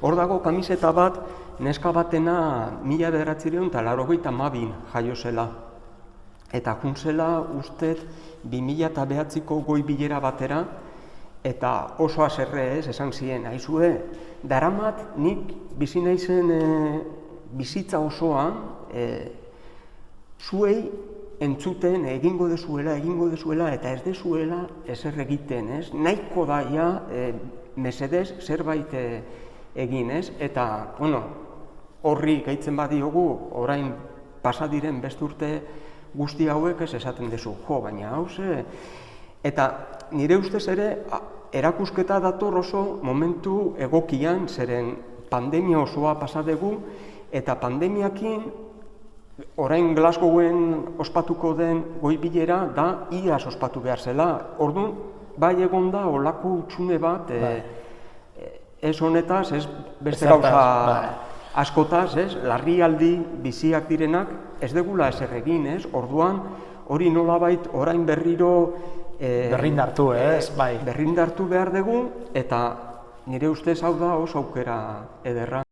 Hor dago kamiseta bat, neska batena 1982 jaio zela. Eta juntzela ustez 2009ko goi bilera batera, eta oso haserre esan ziren, aizue, daramat nik bizi naizen bizitza osoan, zuei entzuten egingo dezuela eta ez dezuela ezer egiten, ez? Nahiko daia mesedez zerbait egin, ez? Eta, horri gaitzen badiogu, orain pasadiren beste urte guzti hauek ez esaten dezu, baina hau ze... Eta nire ustez ere, erakusketa dator oso momentu egokian, zeren pandemia osoa pasadegu, eta pandemiakin, orain Glasgowen ospatuko den goi bilera da iaz ospatu behar zela. Orduan, bai egon da olako utxune bat, ez honetaz, ez beste gauza askotaz, larrialdi biziak direnak, ez degula ezer egin, ez? Orduan, hori nolabait orain berriro berrindartu, ez? Berrindartu behar dugu, eta nire ustez hau da oso aukera ederra.